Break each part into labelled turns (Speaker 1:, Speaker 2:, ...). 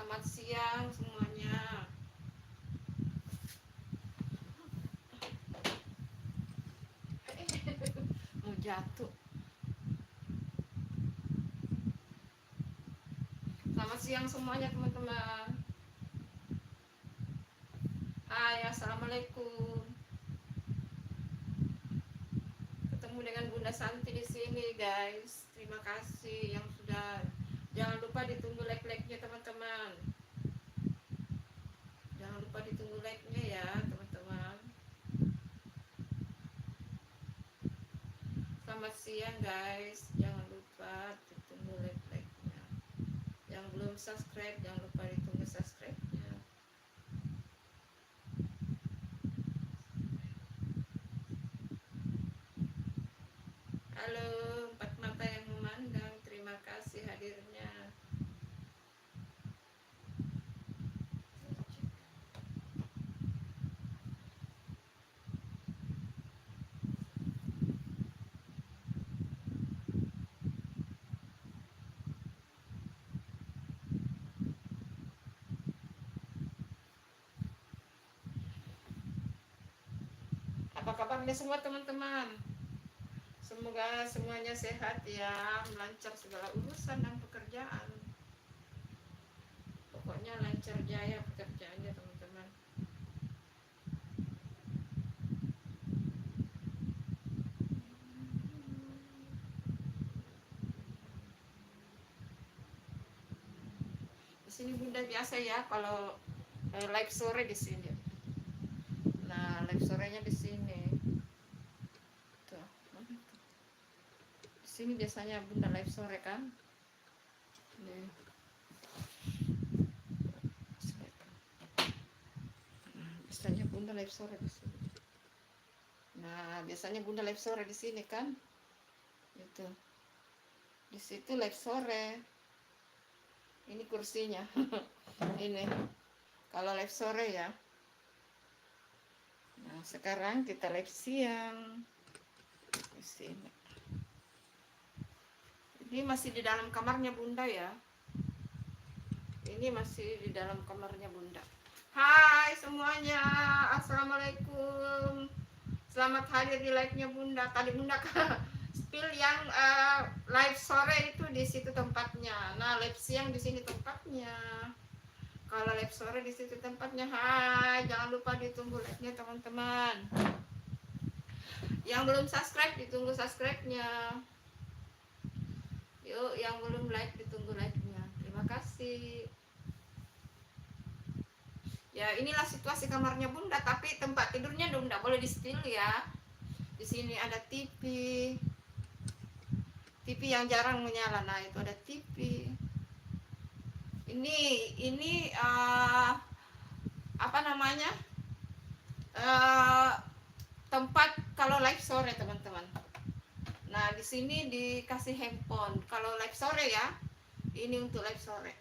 Speaker 1: Selamat siang semuanya. Mau jatuh. Selamat siang semuanya teman-teman. Hai, assalamualaikum. Ketemu dengan Bunda Santi di sini guys. Terima kasih yang sudah. Jangan lupa ditunggu like-like-nya teman-teman. Jangan lupa ditunggu like-nya ya teman-teman. Selamat siang guys. Jangan lupa ditunggu like-like-nya. Yang belum subscribe jangan lupa ditunggu subscribe-nya. Halo, empat mata yang memandang. Terima kasih hadirnya. Apa kabarnya semua teman-teman? Semoga semuanya sehat ya, lancar segala urusan dan pekerjaan. Pokoknya lancar jaya pekerjaannya teman-teman. Di sini Bunda biasa ya kalau live sore di sini. Nah, live sorenya di sini. Tuh, mana tuh? Di sini biasanya Bunda live sore kan? Nih. Biasanya Bunda live sore di sini. Nah, biasanya Bunda live sore di sini kan? Gitu. Di situ live sore. Ini kursinya. Ini. Kalau live sore ya. Nah, sekarang kita live siang. Di sini. Ini masih di dalam kamarnya Bunda ya. Ini masih di dalam kamarnya Bunda. Hai semuanya, assalamualaikum. Selamat hadir di live-nya Bunda. Tadi Bunda spill yang live sore itu di situ tempatnya. Nah, live siang di sini tempatnya. Kalau live sore di situ tempatnya. Hai, jangan lupa ditunggu like-nya teman-teman. Yang belum subscribe ditunggu subscribe-nya. Yuk, yang belum like ditunggu like-nya. Terima kasih. Ya, inilah situasi kamarnya Bunda, tapi tempat tidurnya Bunda boleh di-spill ya. Di sini ada TV. TV yang jarang menyala. Nah, itu ada TV. Ini apa namanya? Tempat kalau live sore, teman-teman. Nah, di sini dikasih handphone. Kalau live sore ya. Ini untuk live sore.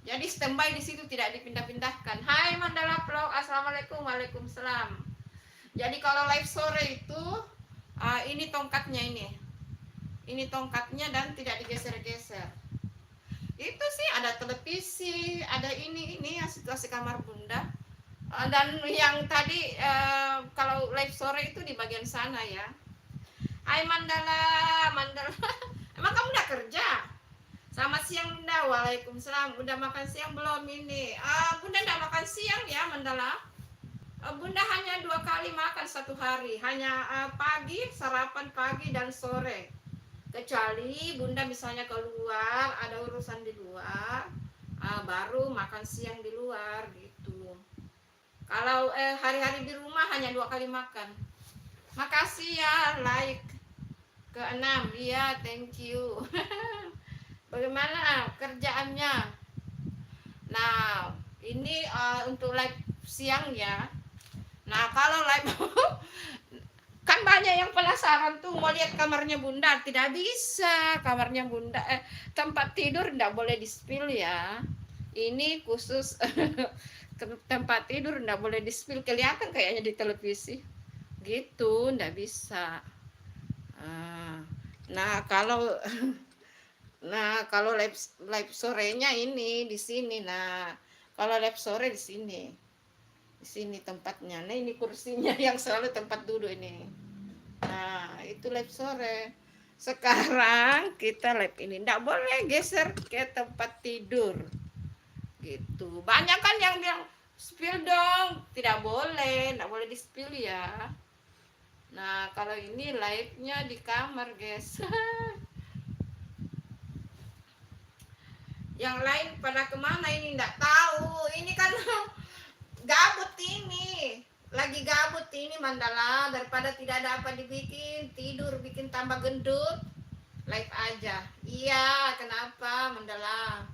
Speaker 1: Jadi standby di situ tidak dipindah-pindahkan. Hai Mandala Vlog, assalamualaikum, waalaikumsalam. Jadi kalau live sore itu ini tongkatnya ini tongkatnya dan tidak digeser-geser. Itu sih ada televisi, ada ini ya situasi kamar Bunda. Dan yang tadi kalau live sore itu di bagian sana ya. Hai Mandala. Emang kamu udah kerja? Selamat siang Bunda. Waalaikumsalam. Udah makan siang belum ini? Bunda udah makan siang ya Mandala. Bunda hanya 2 kali makan satu hari. Hanya pagi, sarapan pagi dan sore. Kecuali Bunda misalnya keluar, ada urusan di luar, baru makan siang di luar gitu. Kalau hari-hari di rumah hanya 2 kali makan. Makasih ya like ke-6. Iya, thank you. Bagaimana kerjaannya? Nah, ini untuk live siang ya. Nah, kalau live kan banyak yang penasaran tuh mau lihat kamarnya Bunda. Tidak bisa kamarnya Bunda. Tempat tidur tidak boleh di-spill ya. Ini khusus tempat tidur tidak boleh di-spill. Kelihatan kayaknya di televisi. Gitu, tidak bisa. Nah, kalau Nah, kalau live sorenya ini di sini. Nah, kalau live sore di sini. Di sini tempatnya. Nah, ini kursinya yang selalu tempat duduk ini. Nah, itu live sore. Sekarang kita live ini. Nggak boleh geser ke tempat tidur. Gitu. Banyak kan yang bilang, spill dong. Tidak boleh. Nggak boleh di spill ya. Nah, kalau ini live-nya di kamar, guys. Yang lain pada kemana ini nggak tahu. Ini kan gabut ini. Lagi gabut ini Mandala. Daripada tidak ada apa dibikin, tidur bikin tambah gendut. Live aja. Iya, kenapa Mandala?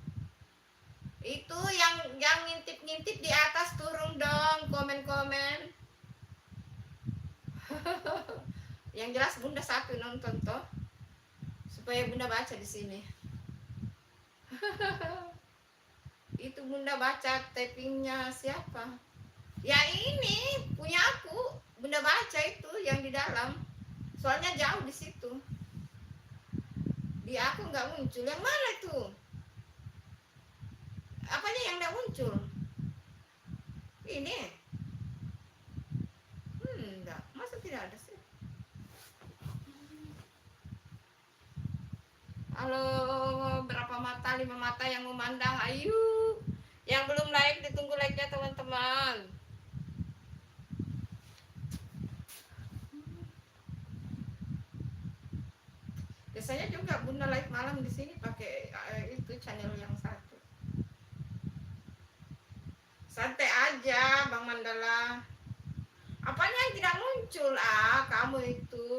Speaker 1: Itu yang ngintip-ngintip di atas turun dong komen-komen. Yang jelas Bunda satu nonton toh. Supaya Bunda baca di sini. Itu Bunda baca tappingnya siapa? Ya ini punya aku. Bunda baca itu yang di dalam. Soalnya jauh di situ. Di aku nggak muncul. Yang mana itu? Apanya yang nggak muncul? Ini. Enggak. Masa tidak ada sih? Halo, berapa mata? 5 mata yang memandang. Ayo. Yang belum like ditunggu like-nya teman-teman. Biasanya juga Bunda live malam di sini pakai itu channel yang satu. Santai aja Bang Mandala. Apanya yang tidak muncul? Kamu itu.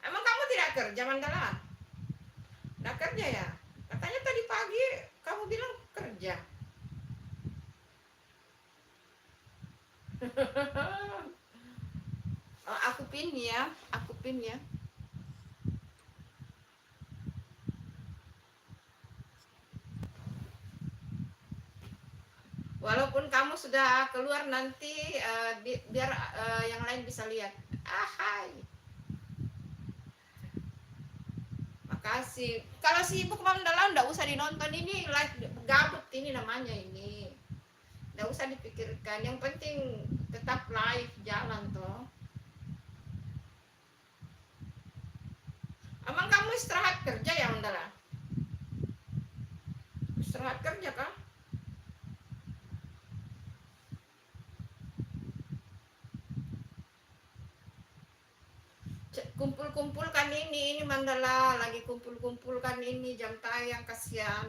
Speaker 1: Emang kamu tidak kerja Mandala? Nggak kerja ya? Katanya tadi pagi kamu bilang kerja. Oh, aku pin ya. Walaupun kamu sudah keluar nanti biar yang lain bisa lihat. Hai. Makasih. Kalau sibuk Mandala nggak usah dinonton, ini live gabut ini namanya ini. Nggak usah dipikirkan. Yang penting tetap live jalan toh. Emang kamu istirahat kerja ya Mandala? Istirahat kerja kah? Kumpul-kumpulkan ini Mandala lagi kumpul-kumpulkan ini jam tayang, kasihan.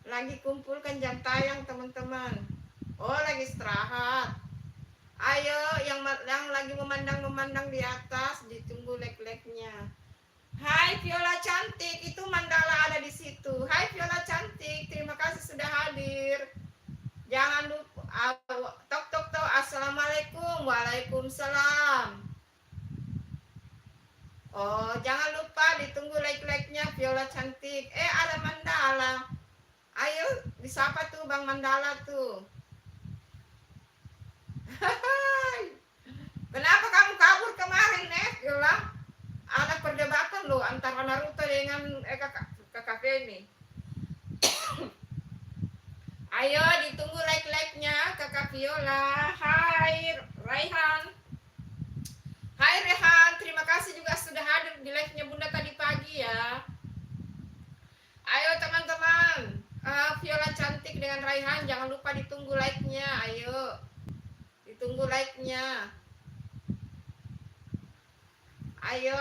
Speaker 1: Lagi kumpulkan jam tayang teman-teman. Oh, lagi istirahat. Ayo yang lagi memandang di atas ditunggu like-like-nya. Hai Viola cantik, itu Mandala ada di situ. Hai Viola cantik, terima kasih sudah hadir. Jangan lupa tok tok tok. Assalamualaikum. Waalaikumsalam. Oh, jangan lupa ditunggu like-like-nya Viola cantik. Ada Mandala. Ayo disapa tuh Bang Mandala tuh. Kenapa kamu kabur kemarin Viola? Ada perdebatan loh antara Naruto dengan kakak Feni. Ayo ditunggu like-like-nya kakak Viola. Hai Raihan. Hai Rehan, terima kasih juga sudah hadir di live-nya Bunda tadi pagi ya. Ayo teman-teman, Viola cantik dengan Raihan, jangan lupa ditunggu like-nya. Ayo, ditunggu like-nya. Ayo,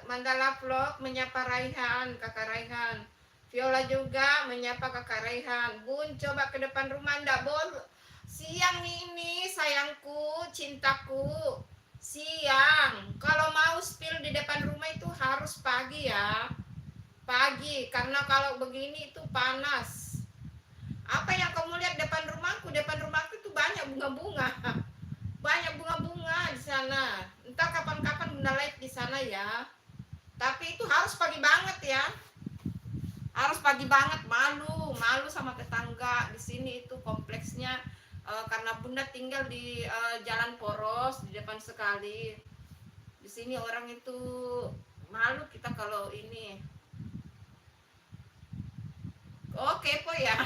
Speaker 1: Mandala Vlog menyapa Raihan, kakak Raihan. Viola juga menyapa kakak Raihan. Bun, coba ke depan rumah, ndak boleh. Siang nih ini, sayangku, cintaku. Siang. Kalau mau spill di depan rumah itu harus pagi ya. Pagi, karena kalau begini itu panas. Apa yang kamu lihat depan rumahku? Depan rumahku itu banyak bunga-bunga. Banyak bunga-bunga di sana. Entah kapan-kapan Bunda live di sana ya. Tapi itu harus pagi banget ya. Harus pagi banget, malu sama tetangga di sini itu kompleksnya karena Bunda tinggal di jalan poros di depan sekali. Di sini orang itu malu kita kalau ini. Oh, kepo ya.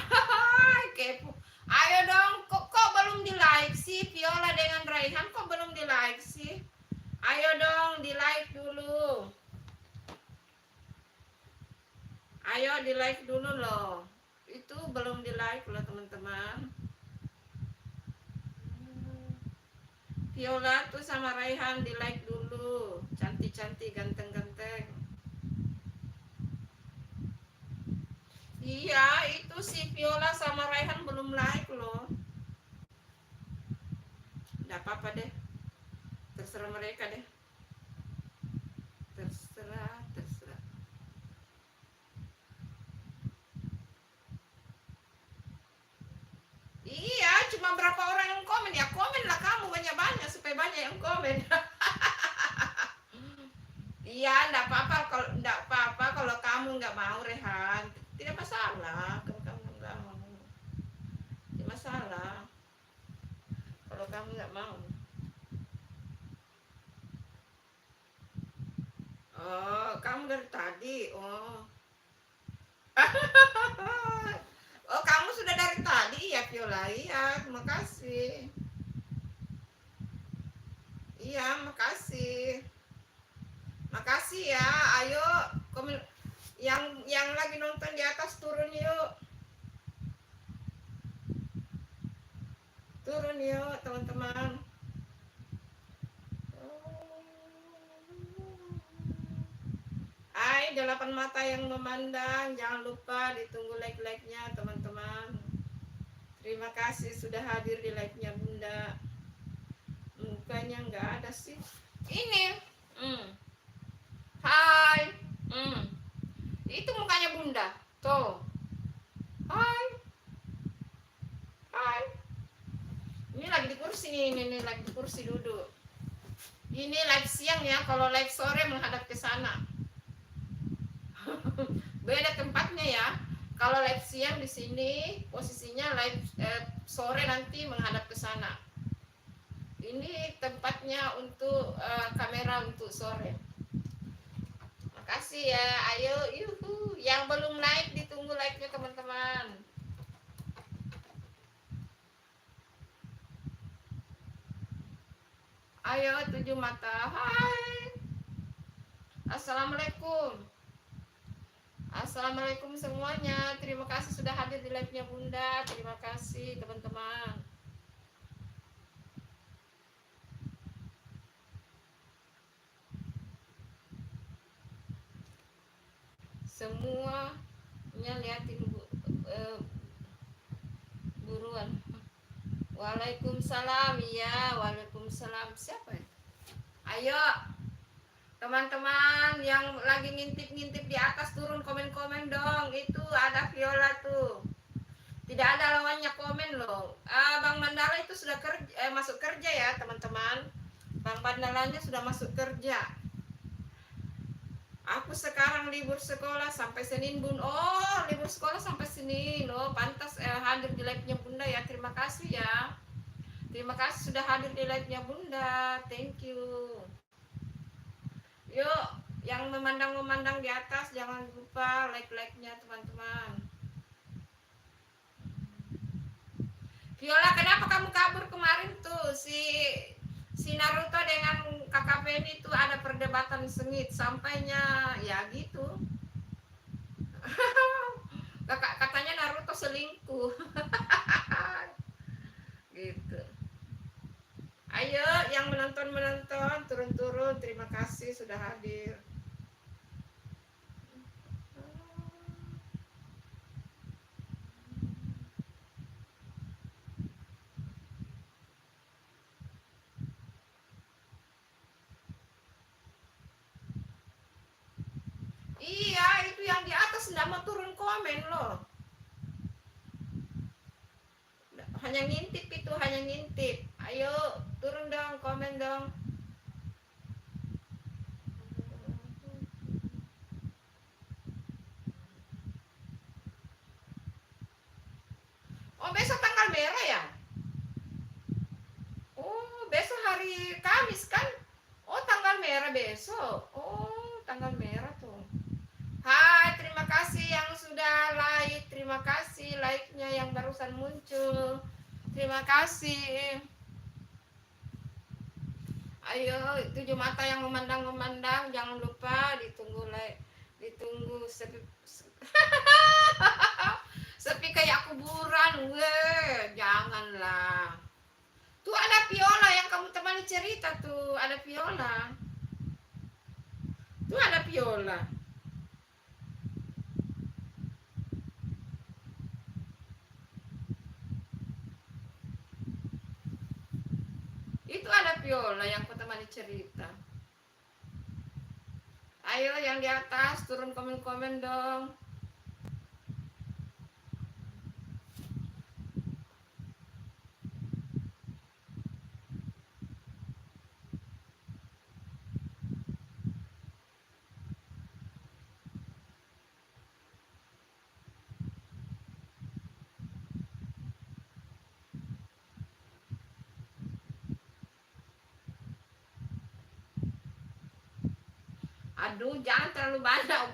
Speaker 1: Kepo. Ayo dong, kok belum di like sih Viola dengan Raihan, kok belum di like sih? Ayo dong di like dulu. Ayo di like dulu loh. Itu belum di like loh teman-teman. Viola tuh sama Raihan di like dulu. Cantik-cantik, ganteng-ganteng. Iya, itu si Viola sama Raihan belum like loh. Nggak apa-apa deh. Terserah mereka deh. Terserah. Iya, cuma berapa orang yang komen ya? Komen lah kamu banyak-banyak supaya banyak yang komen. Iya, enggak apa-apa kalau kamu nggak mau Rehan. Tidak masalah kalau kamu nggak mau. Tidak masalah kalau kamu nggak mau. Oh, kamu dari tadi. Oh. Oh, kamu sudah dari tadi ya Viola. Iya, terima kasih. Iya, makasih. Makasih ya. Ayo komen yang lagi nonton di atas turun yuk. Turun yuk teman-teman. Hai 8 mata yang memandang, jangan lupa ditunggu like-like-nya teman-teman. Terima kasih sudah hadir di like-nya Bunda. Mukanya nggak ada sih. Ini. Hai. Itu mukanya Bunda. Tuh. Hai. Hai. Ini lagi di kursi nih, ini lagi di kursi duduk. Ini live siang ya, kalau live sore menghadap ke sana. Beda tempatnya ya. Kalau live siang di sini, posisinya live sore nanti menghadap ke sana. Ini tempatnya untuk kamera untuk sore. Makasih ya. Ayo, yuhu. Yang belum like ditunggu like-nya teman-teman. Ayo 7 mata. Hai. Assalamualaikum. Assalamualaikum semuanya. Terima kasih sudah hadir di live-nya Bunda. Terima kasih teman-teman. Semuanya liatin buruan. Waalaikumsalam. Ya, waalaikumsalam. Siapa ya? Ayo teman-teman yang lagi ngintip-ngintip di atas turun komen-komen dong. Itu ada Viola tuh. Tidak ada lawannya komen loh. Bang Mandala itu sudah masuk kerja ya teman-teman. Bang Mandalanya sudah masuk kerja. Aku sekarang libur sekolah sampai Senin Bun. Oh, libur sekolah sampai Senin. Oh, pantas hadir di live-nya Bunda ya. Terima kasih ya. Terima kasih sudah hadir di live-nya Bunda. Thank you. Yuk, yang memandang-memandang di atas jangan lupa like-like-nya teman-teman. Viola, kenapa kamu kabur kemarin tuh? Si Naruto dengan kakak Penny itu ada perdebatan sengit sampainya ya gitu. Katanya Naruto selingkuh. Gitu. Ayo yang menonton turun-turun. Terima kasih sudah hadir. Iya, itu yang di atas enggak mau turun komen loh. Hanya ngintip itu, hanya ngintip. Ayo, turun dong, komen dong. Oh, besok tanggal merah ya? Oh, besok hari Kamis kan? Oh, tanggal merah besok. Oh, tanggal merah tuh. terima kasih like-nya yang barusan muncul. Terima kasih. Ayo, 7 mata yang memandang-memandang, jangan lupa ditunggu like, ditunggu sepi, sepi kayak kuburan, weh, janganlah. Tuh ada Viola yang kamu temani cerita tuh, ada Viola. Tuh ada Viola. Itu ada Viola yang aku temani cerita. Ayo yang di atas turun komen-komen dong. Aduh, jangan terlalu banyak.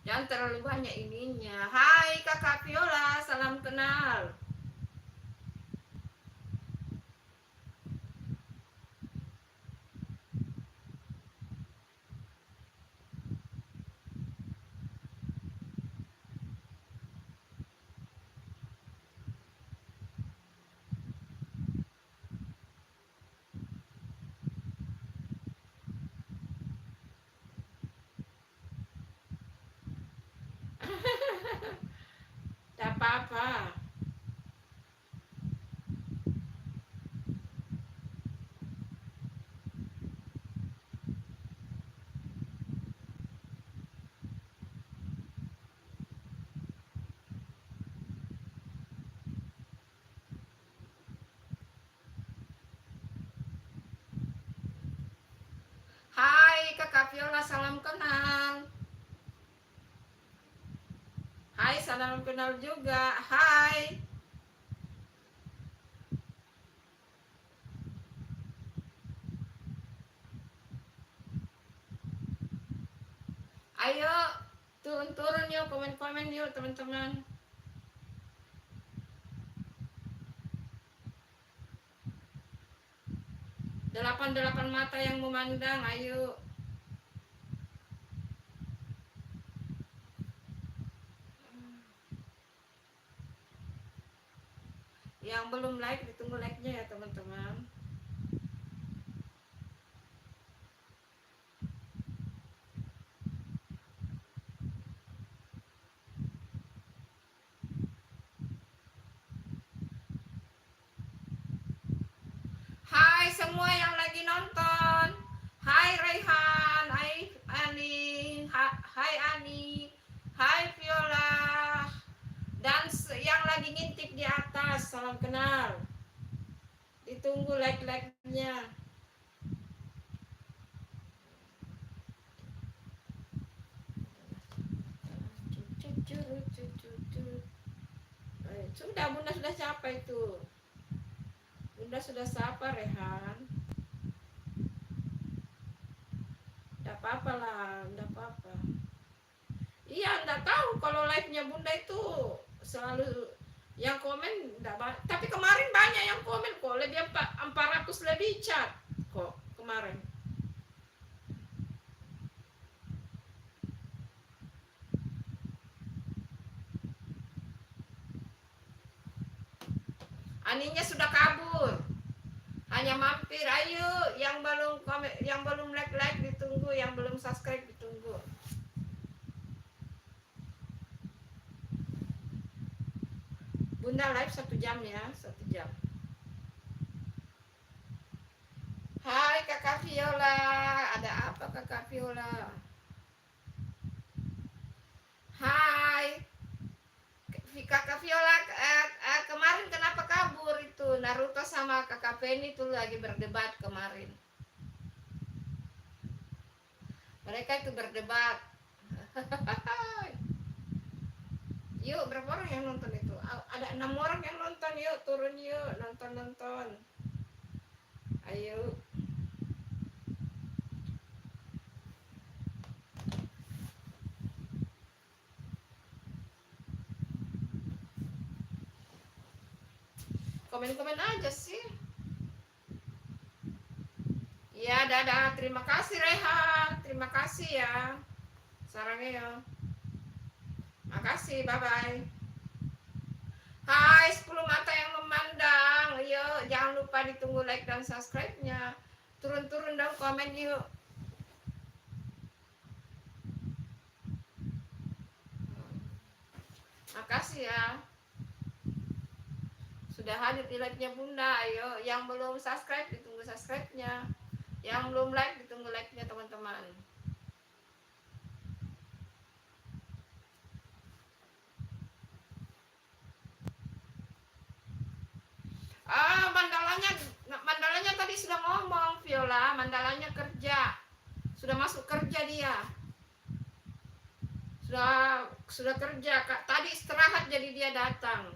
Speaker 1: Jangan terlalu banyak ininya. Hai Kakak Viola, salam kenal. Tak apa-apa. Hai Kakak Viola, salam kenal. Hai, salam kenal juga. Hai. Ayo turun-turun yuk, komen-komen yuk teman-teman. 8 mata yang memandang, ayo. Yang belum like ditunggu like-nya ya teman-teman. Hai semua yang lagi nonton. Hai Raihan, hai Ani, hai Ani, hai Viola. Dan yang lagi ngintip di atas, salam kenal. Ditunggu like-like-nya. Sudah, Bunda sudah capek itu. Bunda sudah sapa Rehan. Tidak apa-apa lah, tidak apa-apa. Iya, tidak tahu kalau live-nya Bunda itu selalu yang komen enggak banyak. Tapi kemarin banyak yang komen kok, lebih 400 lebih chat kok kemarin. Aninya sudah kabur. Hanya mampir. Ayo yang belum komen, yang belum like ditunggu, yang belum subscribe ditunggu. Bunda live 1 jam ya, 1 jam. Hai Kakak Viola, ada apa Kakak Viola? Hai Kakak Viola, kemarin kenapa kabur itu? Naruto sama Kakak Penny tuh lagi berdebat kemarin. Mereka itu berdebat. Yuk, berapa orang yang nonton itu? Ada 6 orang yang nonton. Yuk, turun yuk, nonton. Ayo. Komen-komen aja sih. Ya, dadah. Terima kasih Rehan. Terima kasih ya. Sarangnya ya. Makasih, bye-bye. Hai 10 mata yang memandang. Yuk, jangan lupa ditunggu like dan subscribe-nya. Turun-turun dong komen yuk. Makasih ya. Sudah hadir di live-nya Bunda. Ayo, yang belum subscribe ditunggu subscribe-nya. Yang belum like ditunggu like-nya teman-teman. Mandalanya tadi sudah ngomong Viola, mandalanya kerja. Sudah masuk kerja dia. Sudah kerja, Kak. Tadi istirahat jadi dia datang.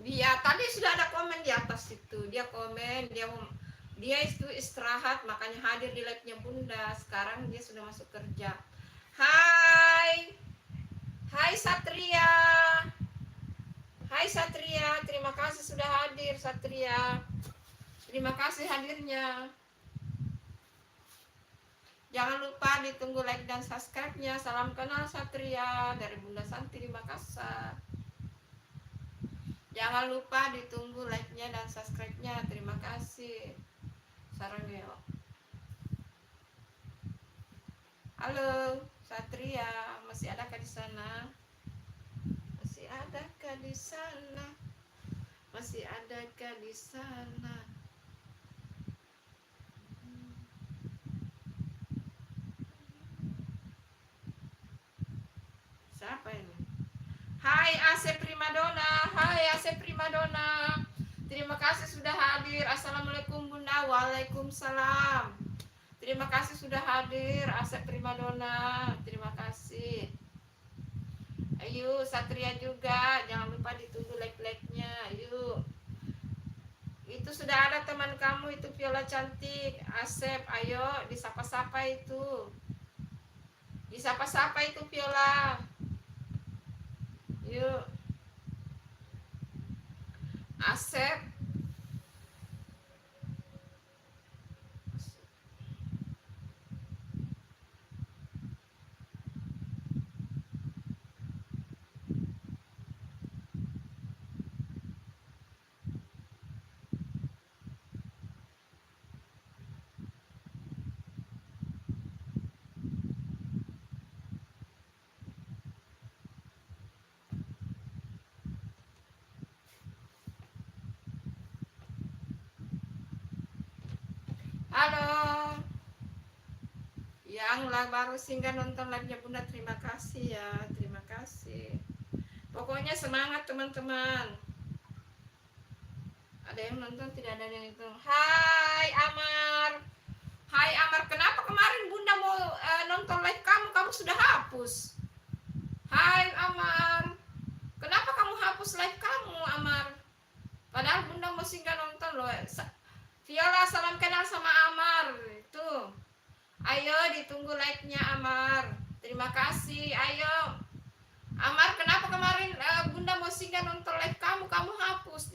Speaker 1: Dia tadi sudah ada komen di atas itu. Dia komen, dia itu istirahat, makanya hadir di live-nya Bunda. Sekarang dia sudah masuk kerja. Hai. Hai Satria. Hai Satria, terima kasih sudah hadir Satria. Terima kasih hadirnya. Jangan lupa ditunggu like dan subscribe-nya. Salam kenal Satria dari Bunda Santi di Makassar. Jangan lupa ditunggu like-nya dan subscribe-nya. Terima kasih. Sarangyo. Halo, Satria, masih adakah di sana? Masih adakah di sana? Masih adakah di sana? Siapa ini? Hai Asep Primadona, hai Asep Primadona. Terima kasih sudah hadir. Assalamualaikum Bunda. Waalaikumsalam. Terima kasih sudah hadir Asep Primadona. Terima kasih. Ayo Satria juga. Jangan lupa ditunggu like-like-nya. Ayo. Itu sudah ada teman kamu itu Viola cantik. Asep, ayo disapa-sapa itu. Disapa-sapa itu Viola. Yuk. Asep. Halo. Yang lah baru singgah nonton live-nya Bunda, terima kasih ya. Terima kasih. Pokoknya semangat teman-teman. Ada yang nonton, tidak ada yang itu. Hai Amar. Hai Amar, kenapa kemarin Bunda mau nonton live kamu? Kamu sudah hapus. Hai Amar. Kenapa kamu hapus live kamu, Amar? Padahal Bunda mau singgah nonton loh. Viola, salam kenal sama Amar. Itu. Ayo ditunggu like-nya Amar. Terima kasih. Ayo. Amar, kenapa kemarin Bunda mau singgah nonton live kamu? Kamu hapus.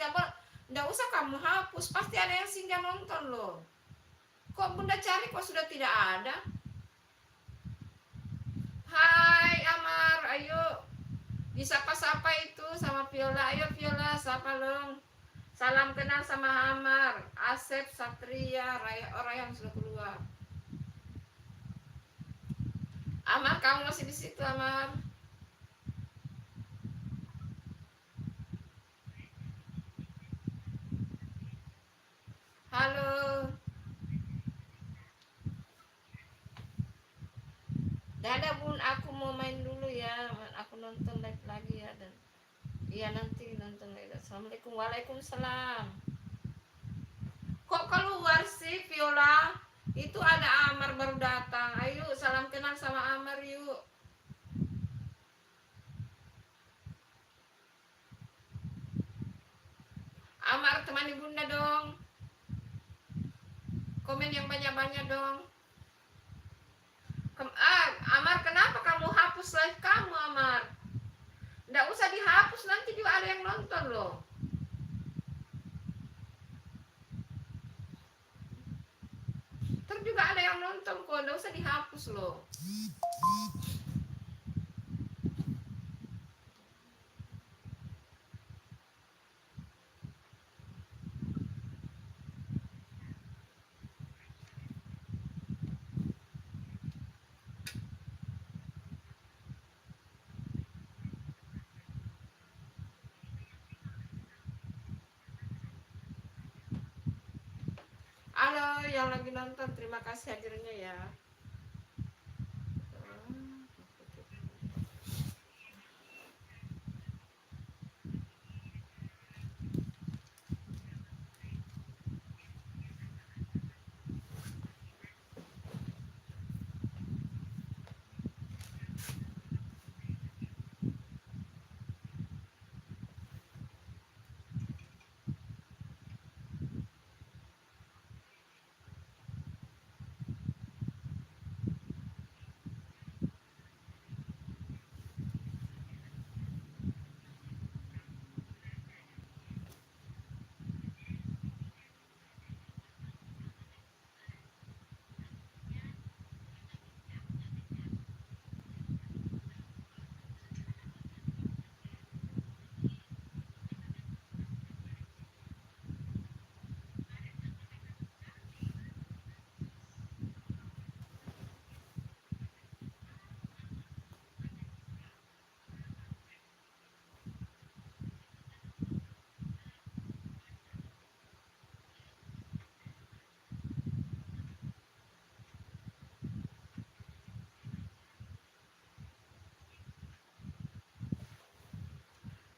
Speaker 1: Nggak usah kamu hapus. Pasti ada yang singgah nonton loh. Kok Bunda cari kok sudah tidak ada? Hai Amar, ayo. Disapa-sapa itu sama Viola. Ayo Viola, sapa dong. Salam kenal sama Amar, Asep, Satria, orang yang sudah keluar. Amar, kamu masih di situ, Amar? Halo. Dadah Bun, aku mau main dulu ya. Aku nonton live lagi ya dan iya nanti nonton lagi. Assalamualaikum. Waalaikumsalam. Kok keluar sih Viola? Itu ada Amar baru datang. Ayo salam kenal sama Amar yuk. komen yang banyak-banyak dong. Amar, kenapa kamu hapus live kamu, Amar? Nggak usah dihapus, nanti juga ada yang nonton loh. Terus juga ada yang nonton kok, nggak usah dihapus loh. Halo yang lagi nonton, terima kasih hadirnya ya.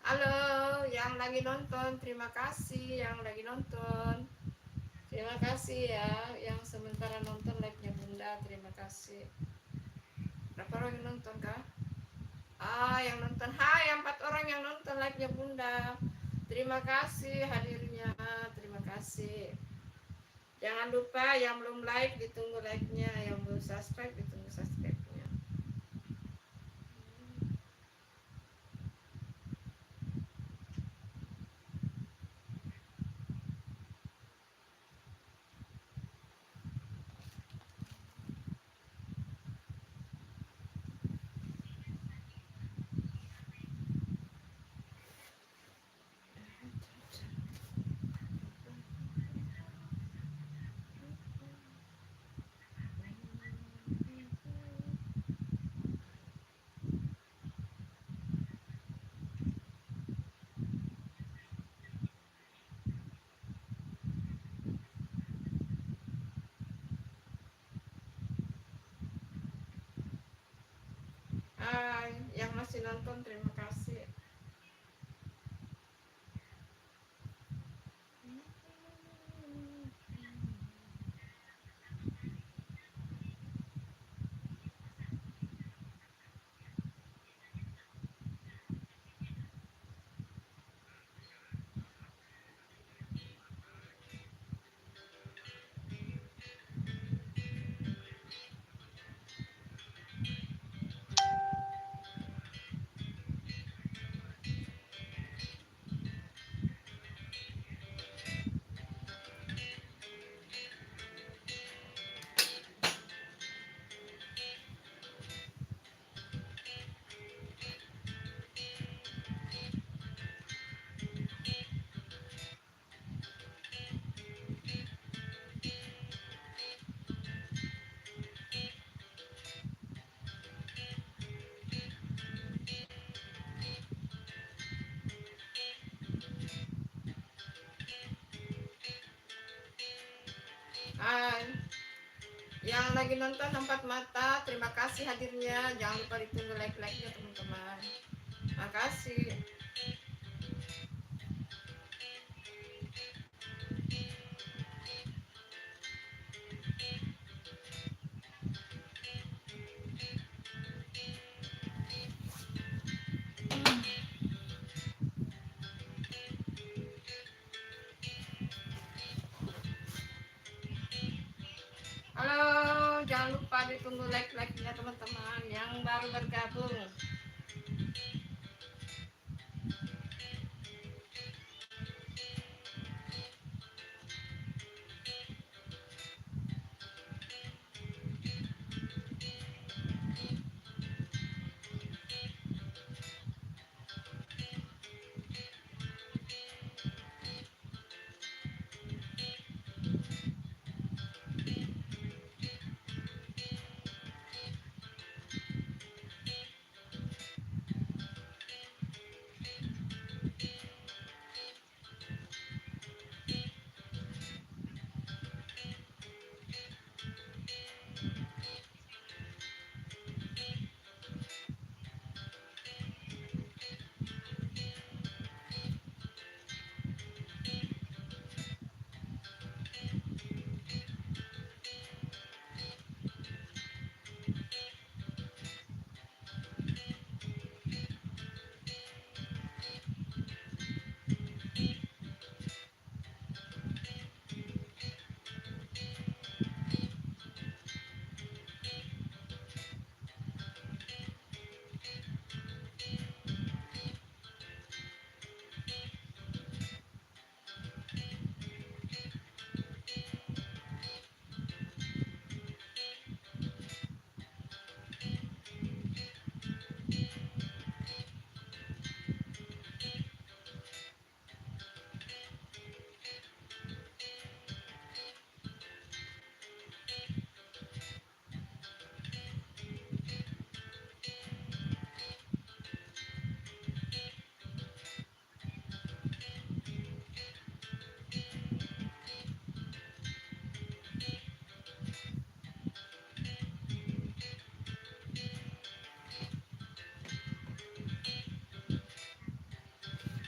Speaker 1: Halo yang lagi nonton, terima kasih yang lagi nonton. Terima kasih ya yang sementara nonton live-nya Bunda, terima kasih. Berapa orang yang nonton kah? Yang nonton, hai 4 orang yang nonton live-nya Bunda. Terima kasih hadirnya, terima kasih. Jangan lupa yang belum like ditunggu like-nya, yang belum subscribe ditunggu subscribe-nya. Yang masih nonton terima kasih. Yang lagi nonton 4 mata, terima kasih hadirnya. Jangan lupa ditunggu like-like-nya teman-teman. Makasih. Halo, jangan lupa ditunggu like-like-nya teman-teman yang baru bergabung.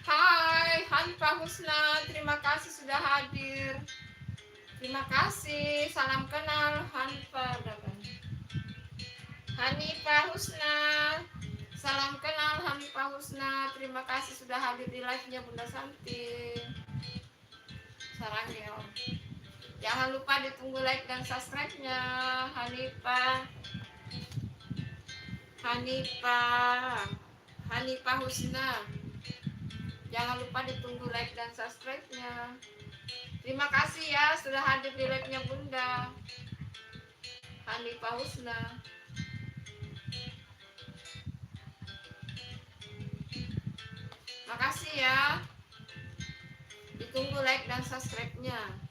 Speaker 1: Hai, Hanifah Husna, terima kasih sudah hadir. Terima kasih, salam kenal Hanifah. Hanifah Husna, salam kenal Hanifah Husna. Terima kasih sudah hadir di live-nya Bunda Santi. Sarangnya. Jangan lupa ditunggu like dan subscribe-nya Hanifah. Hanifah Husna. Jangan lupa ditunggu like dan subscribe-nya. Terima kasih ya sudah hadir di live-nya Bunda Hanifah Husna. Makasih ya. Ditunggu like dan subscribe-nya.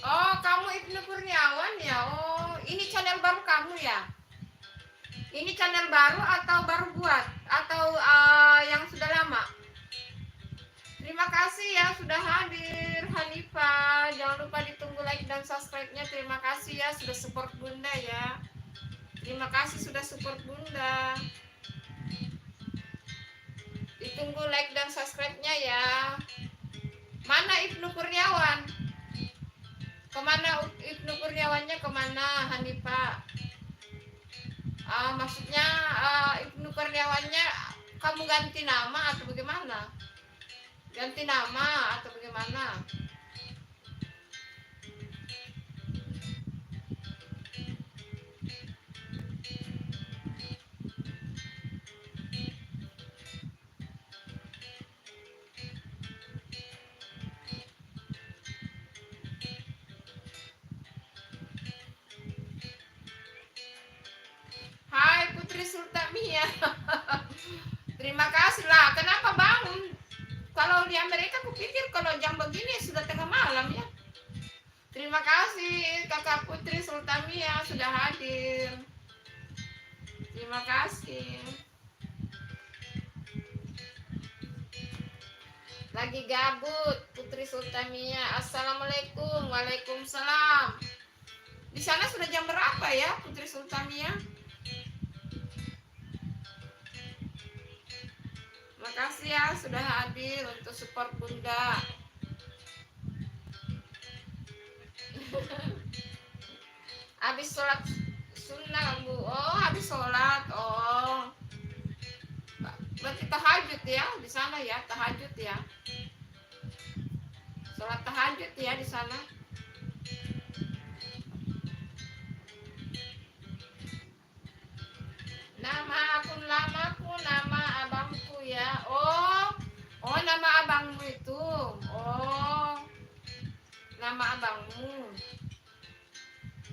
Speaker 1: Oh, kamu Ibnu Kurniawan ya? Oh, ini channel baru kamu ya? Ini channel baru atau baru buat? Atau yang sudah lama? Terima kasih ya sudah hadir Hanifah. Jangan lupa ditunggu like dan subscribe-nya. Terima kasih ya sudah support Bunda ya. Terima kasih sudah support Bunda. Ditunggu like dan subscribe-nya ya. Mana Ibnu Kurniawan? Kemana Ibnu Kurniawannya, kemana Hanifah? Maksudnya Ibnu Kurniawannya kamu ganti nama atau bagaimana? Ganti nama atau bagaimana? Hai Putri Sultamia. Terima kasih lah. Kenapa bangun? Kalau diam mereka kupikir kalau jam begini sudah tengah malam ya. Terima kasih Kakak Putri Sultamia sudah hadir. Terima kasih. Lagi gabut Putri Sultamia. Assalamualaikum. Waalaikumsalam. Di sana sudah jam berapa ya Putri Sultamia? Makasih ya sudah hadir untuk support Bunda. Habis sholat sunnah Bu. Oh, habis sholat. Oh. Berarti tahajud ya di sana ya, tahajud ya. Sholat tahajud ya di sana. Nama akun lamaku, nama abangku ya. Oh, oh nama abangmu itu. Oh, nama abangmu.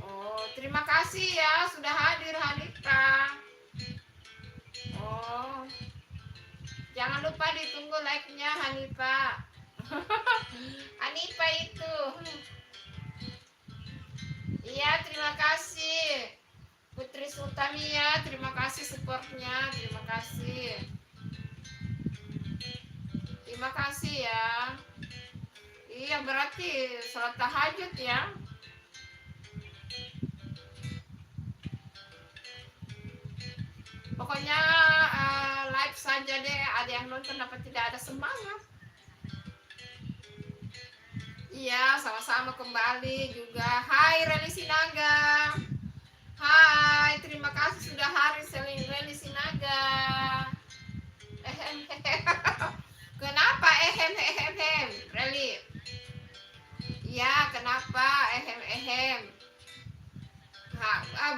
Speaker 1: Oh, terima kasih ya sudah hadir Hanifa. Oh, jangan lupa ditunggu like-nya Hanifa. Hanifa itu. Iya, terima kasih. Putri Sultamia, terima kasih supportnya, terima kasih. Terima kasih ya. Iya, berarti sholat tahajud ya. Pokoknya live saja deh, ada yang nonton apa tidak ada semangat. Iya, sama-sama kembali juga. Hai Reli Sinaga. Hai, terima kasih sudah hari seling Reli Sinaga. Kenapa Reli? Iya, kenapa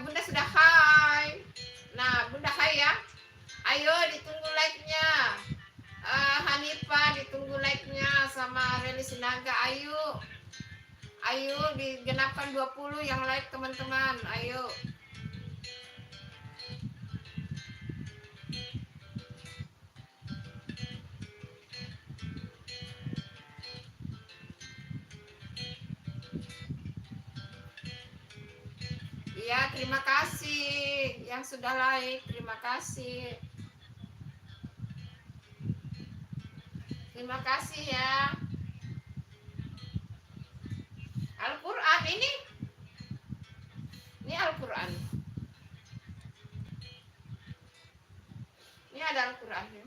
Speaker 1: Bunda sudah hai. Nah, Bunda hai ya. Ayo ditunggu like-nya. Hanifa ditunggu like-nya sama Reli Sinaga. Ayo digenapkan 20 yang like teman-teman. Ayo. Iya, terima kasih yang sudah like, terima kasih. Terima kasih ya. Al-Quran ini Al-Quran. Ini ada Al-Quran ya.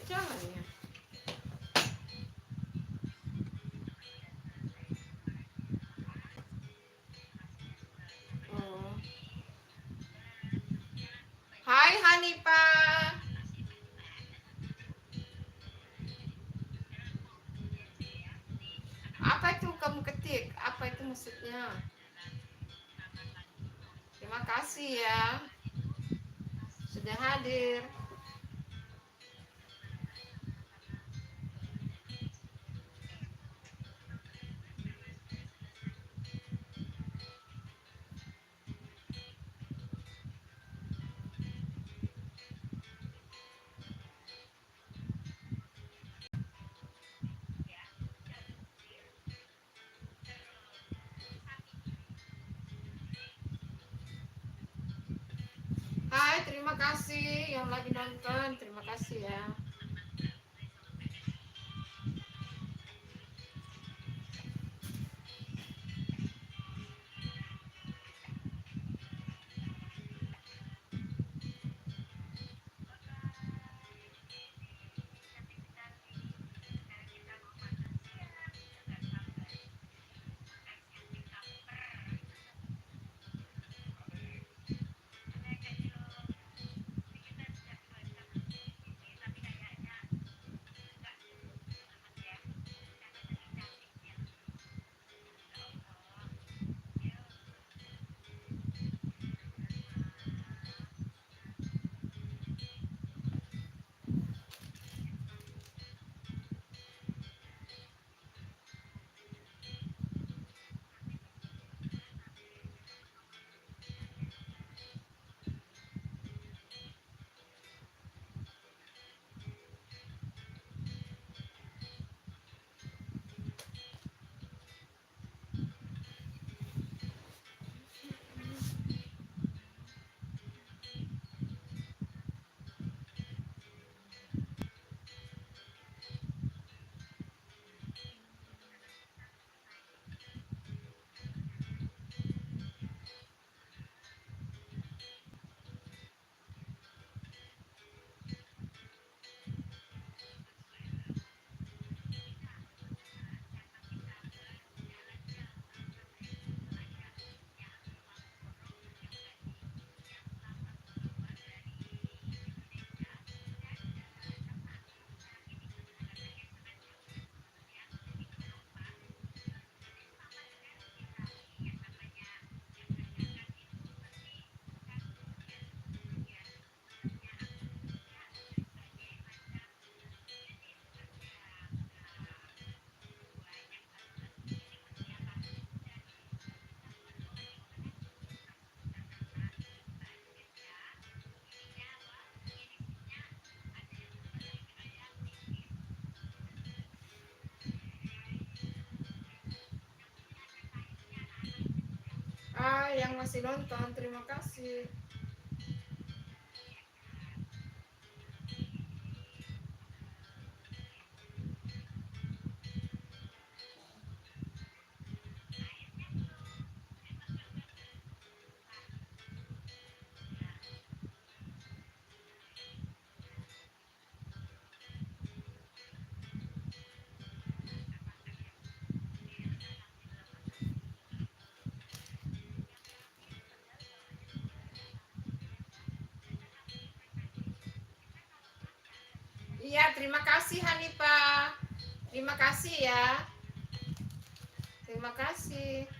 Speaker 1: Jangan ya. Oh. Hai Hanifa. Apa itu kamu ketik? Apa itu maksudnya? Terima kasih ya sudah hadir. Hai, terima kasih yang lagi nonton. Terima kasih ya. Hai yang masih nonton, terima kasih. Iya, terima kasih Hanifah. Terima kasih ya. Terima kasih.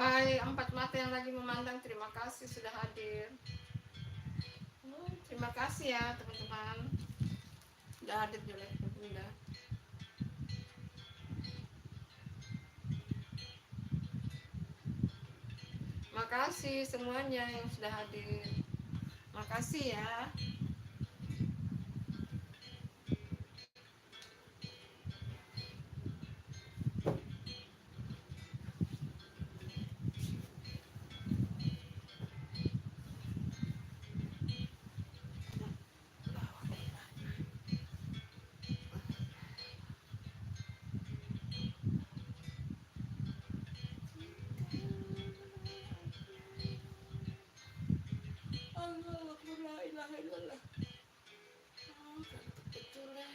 Speaker 1: Hai, empat mata yang lagi memandang, terima kasih sudah hadir. Terima kasih ya teman-teman, sudah hadir di live Bunda. Makasih semuanya yang sudah hadir. Makasih ya. Allah, la ilaha illallah. Betul ya.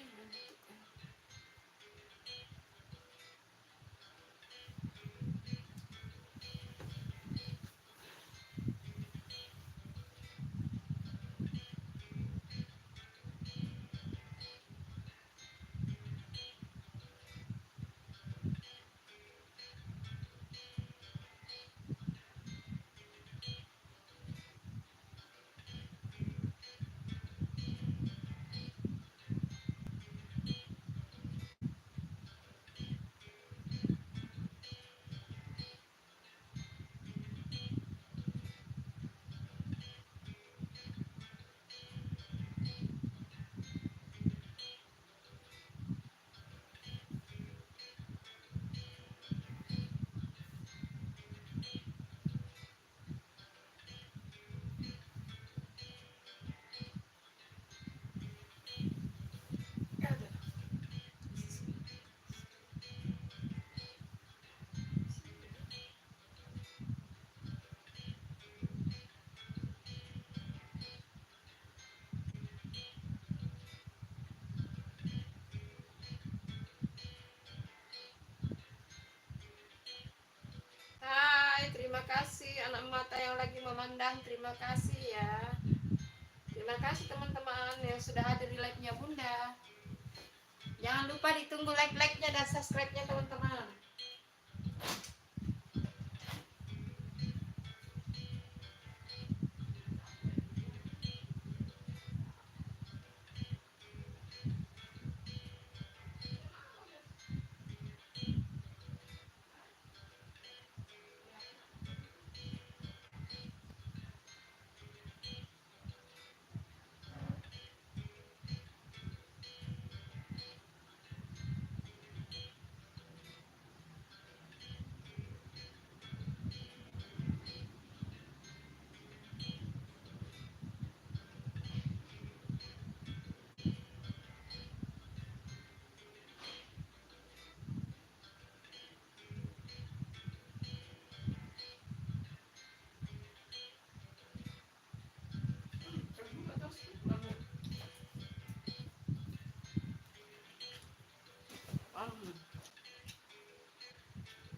Speaker 1: Hai, terima kasih anak mata yang lagi memandang, terima kasih ya. Terima kasih teman-teman yang sudah hadir di live-nya Bunda. Jangan lupa ditunggu like-like-nya dan subscribe-nya teman-teman.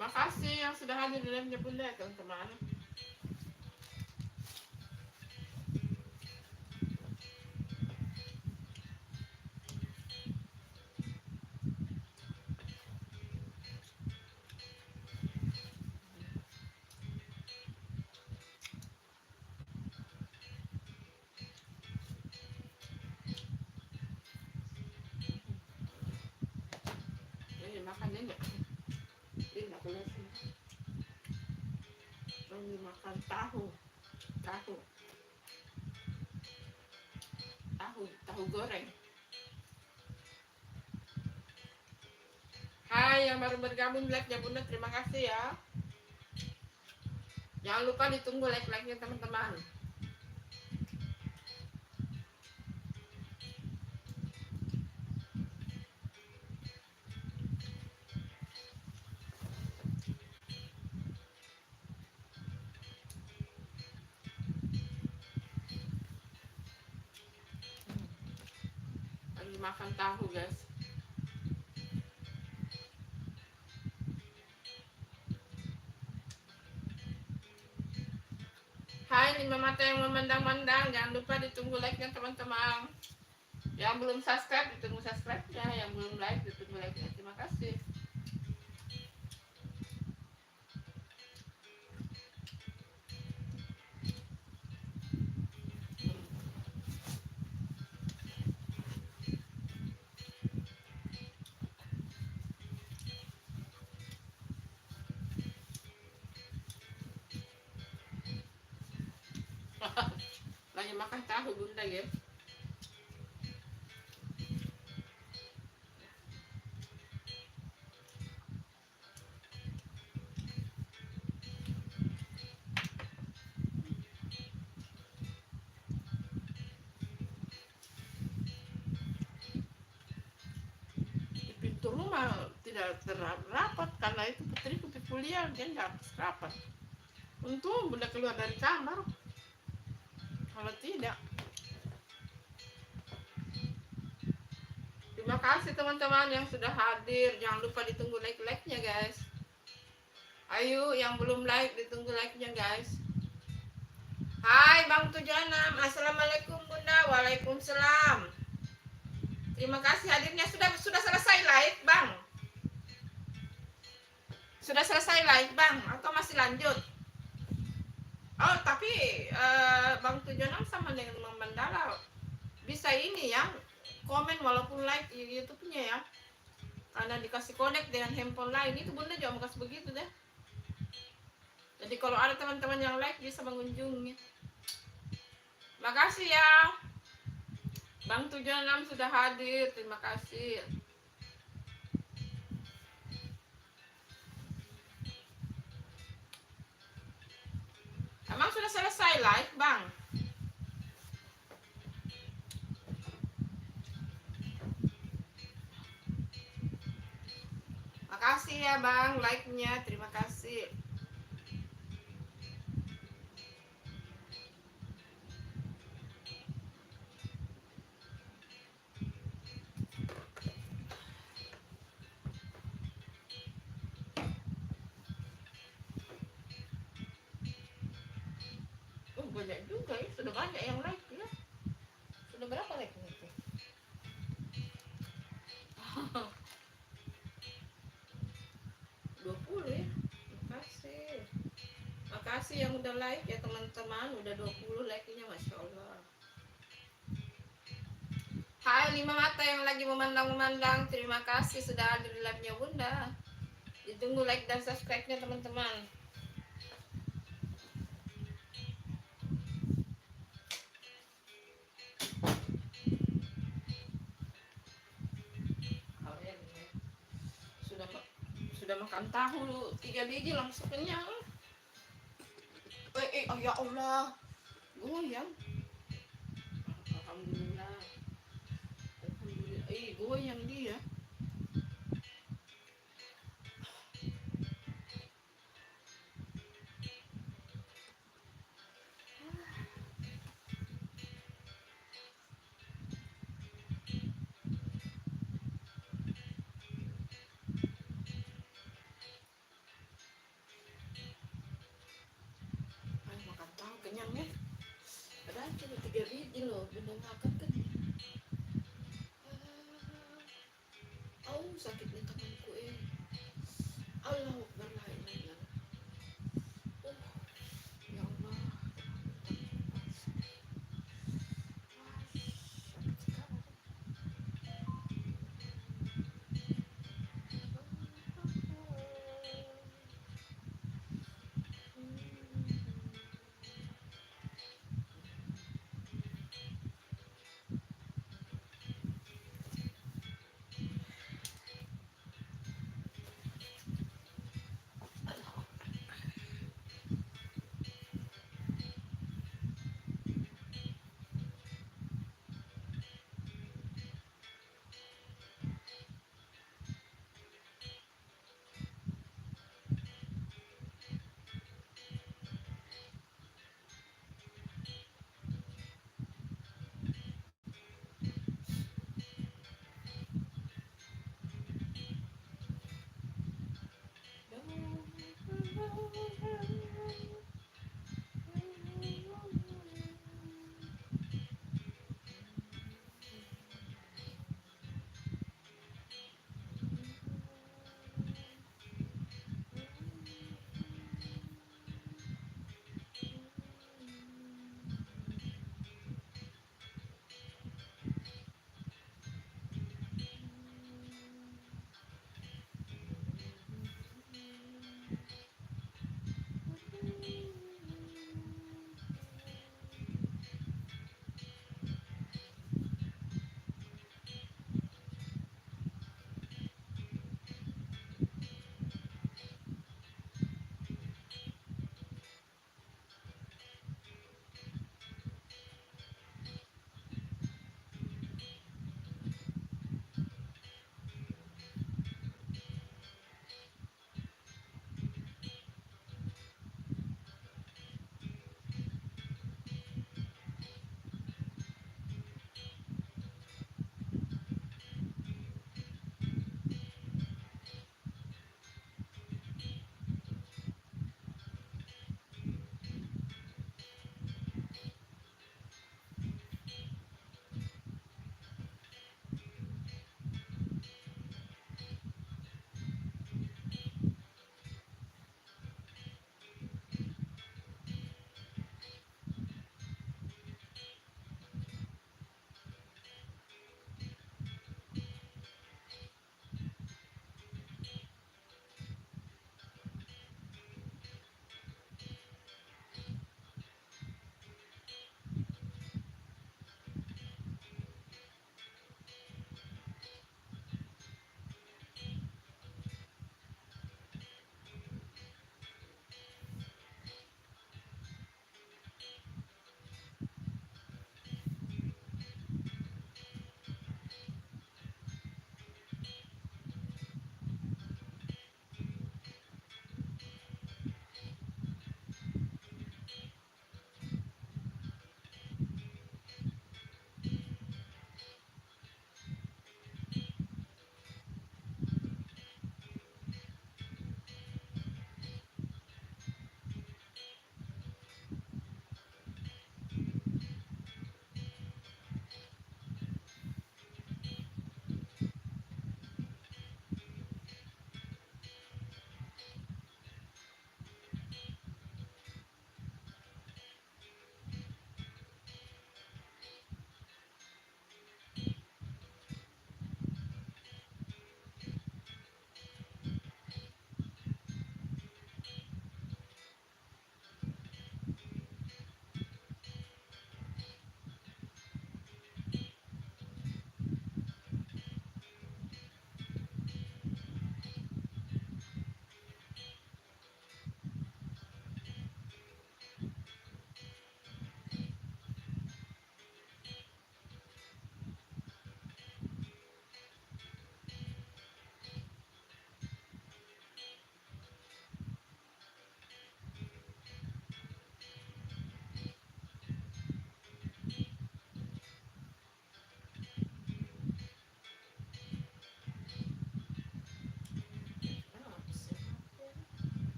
Speaker 1: Makasih yang sudah hadir di live-nya Bunda teman-teman. Ini makan ini. Ini aku lihat sini. Ini makan tahu. Tahu goreng. Hai yang baru bergabung di live-nya Bunda, terima kasih ya. Jangan lupa ditunggu like-like-nya teman-teman. Lagi makan tahu guys. Hai lima mata yang memandang-mandang, jangan lupa ditunggu like-nya teman-teman. Yang belum subscribe ditunggu subscribe-nya, yang belum like ditunggu like-nya. Terima kasih. makan tahu bunda ya. Di pintu rumah tidak terrapat karena itu putriku kuliah, dia nggak rapat. Untung bunda keluar dari kamar, kalau tidak. Terima kasih teman-teman yang sudah hadir. Jangan lupa ditunggu like-nya guys. Ayo yang belum like ditunggu like-nya guys. Hai Bang 76, assalamualaikum bunda. Waalaikumsalam. Terima kasih hadirnya. Sudah selesai live bang? Sudah selesai live bang atau masih lanjut? Oh tapi Bang 76 sama dengan Bang Mandala bisa ini ya, komen walaupun live YouTube-nya ya, karena dikasih connect dengan handphone lain. Itu bunda juga mau kasih begitu deh. Jadi kalau ada teman-teman yang like bisa mengunjungi. Makasih ya Bang 76 sudah hadir, terima kasih. Emang sudah selesai live bang? Makasih ya bang like-nya, terima kasih. Banyak juga ya, sudah banyak yang like ya. Sudah berapa like-nya itu? 20 ya. Makasih. Makasih yang udah like ya teman-teman, udah 20 like-nya, Masya Allah. Hai 5 mata yang lagi memandang-memandang, terima kasih sudah hadir di live-nya bunda. Ditunggu like dan subscribe-nya teman-teman. Sudah makan tahu 3 biji langsung kenyang. Oh ya Allah, goyang. Alhamdulillah. Goyang dia. Makan tahu kenyang ya. Padahal cuma 3 biji loh, bener makan kan. Sakitnya tanganku Allah Akbar, la ilaha illallah. Ya Allah. Sakit sekali.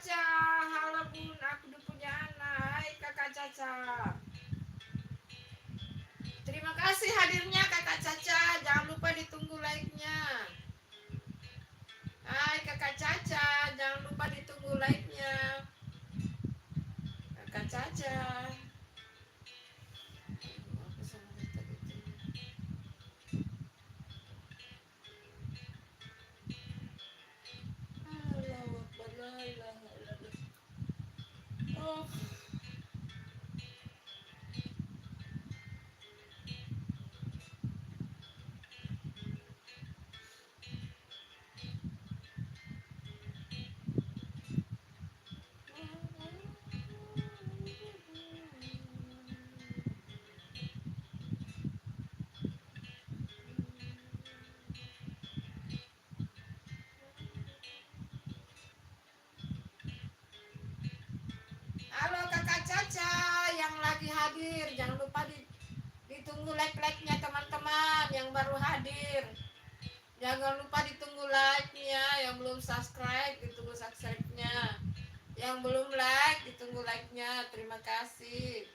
Speaker 1: Caca, halo bun, aku udah punya anak. Hai kakak Caca. Terima kasih hadirnya kakak Caca. Jangan lupa ditunggu like-nya. Hai kakak Caca, jangan lupa ditunggu like-nya. Kakak Caca. Oh. Halo kakak Caca yang lagi hadir, jangan lupa ditunggu like-like-nya teman-teman yang baru hadir. Jangan lupa ditunggu like-nya, yang belum subscribe ditunggu subscribe-nya. Yang belum like ditunggu like-nya. Terima kasih.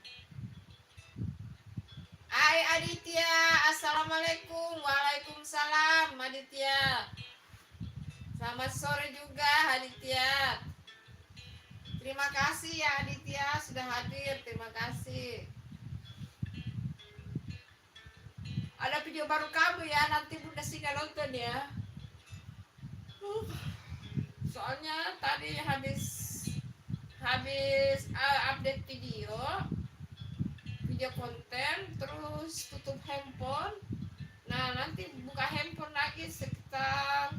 Speaker 1: Hai Aditya, assalamualaikum. Waalaikumsalam Aditya. Selamat sore juga Aditya. Terima kasih ya Aditya sudah hadir. Terima kasih. Ada video baru kamu ya, nanti Bunda Singa nonton ya. Soalnya tadi habis update video konten, terus tutup handphone. Nah nanti buka handphone lagi sekitar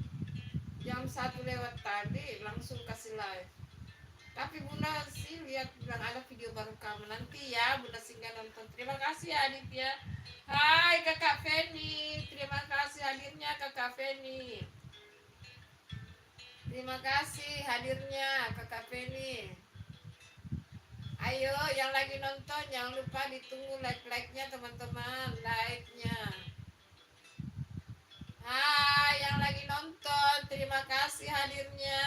Speaker 1: jam 1 lewat tadi, langsung kasih live. Tapi Bunda sih lihat bilang ada video baru kamu, nanti ya Bunda Singa nonton. Terima kasih ya Aditya. Hai kakak Feni, terima kasih hadirnya kakak Feni. Terima kasih hadirnya kakak Feni. Ayo yang lagi nonton jangan lupa ditunggu like-like-nya teman-teman, like-nya. Hai yang lagi nonton, terima kasih hadirnya.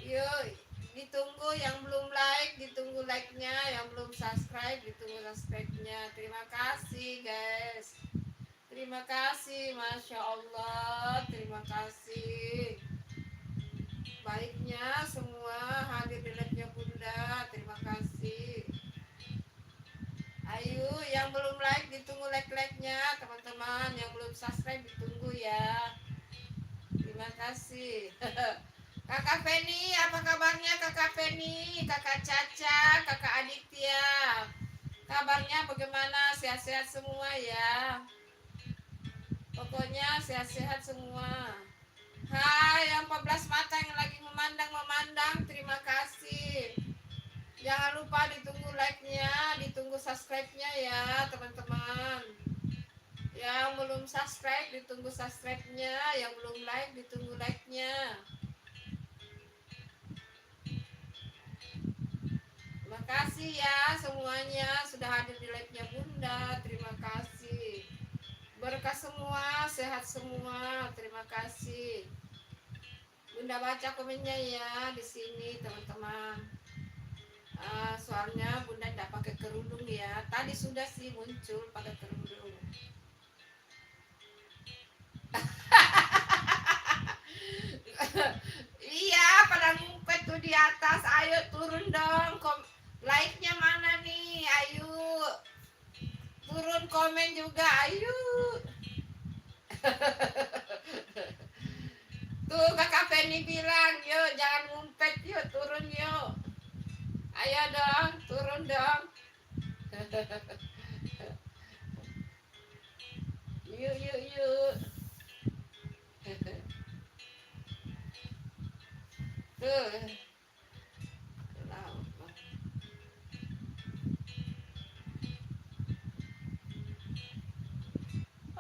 Speaker 1: Yuk ditunggu yang belum like, ditunggu like-nya, yang belum subscribe, ditunggu subscribe-nya. Terima kasih guys. Terima kasih, Masya Allah. Terima kasih. Baiknya semua hadir di live-nya Bunda. Terima kasih. Ayo yang belum like ditunggu like-like-nya teman-teman. Yang belum subscribe ditunggu ya. Terima kasih. Kakak Feni, apa kabarnya kakak Feni, kakak Caca, kakak Aditya? Kabarnya bagaimana? Sehat-sehat semua ya. Pokoknya sehat-sehat semua. Hai yang 14 mata yang lagi memandang, terima kasih. Jangan lupa ditunggu like-nya, ditunggu subscribe-nya ya teman-teman. Yang belum subscribe ditunggu subscribe-nya, yang belum like ditunggu like-nya. Terima kasih ya semuanya sudah hadir di live-nya Bunda. Terima kasih. Berkah semua, sehat semua. Terima kasih. Bunda baca komennya ya di sini teman-teman. Soalnya Bunda tidak pakai kerudung ya. Tadi sudah sih muncul pakai kerudung. Iya, pada ngumpet tuh di atas. Ayo turun dong. Like-nya mana nih? Ayo. Turun komen juga. Ayo. Tuh kakak Feni bilang, yuk jangan ngumpet, yuk turun yuk. Ayo dong, turun dong. Yuk. Tuh.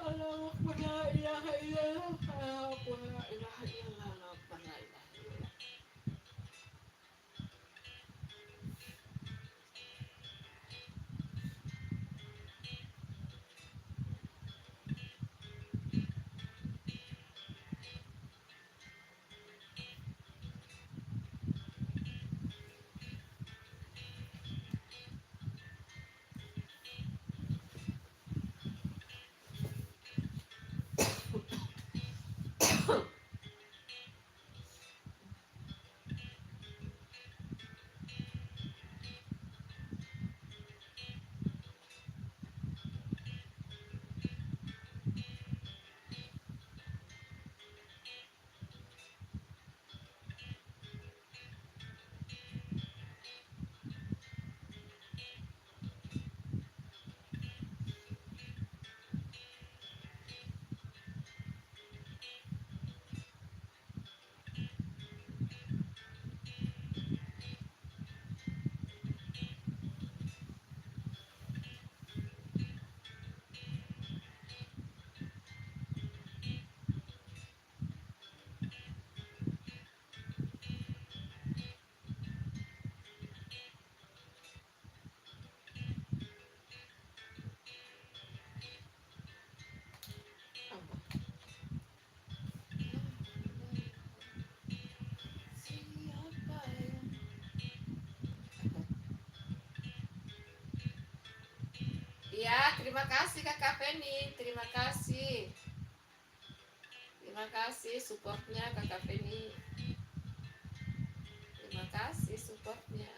Speaker 1: Allah, la ilaha illallah, la ilaha illallah, la ilaha illallah. Terima kasih Kakak Feni, terima kasih. Terima kasih supportnya Kakak Feni. Terima kasih supportnya.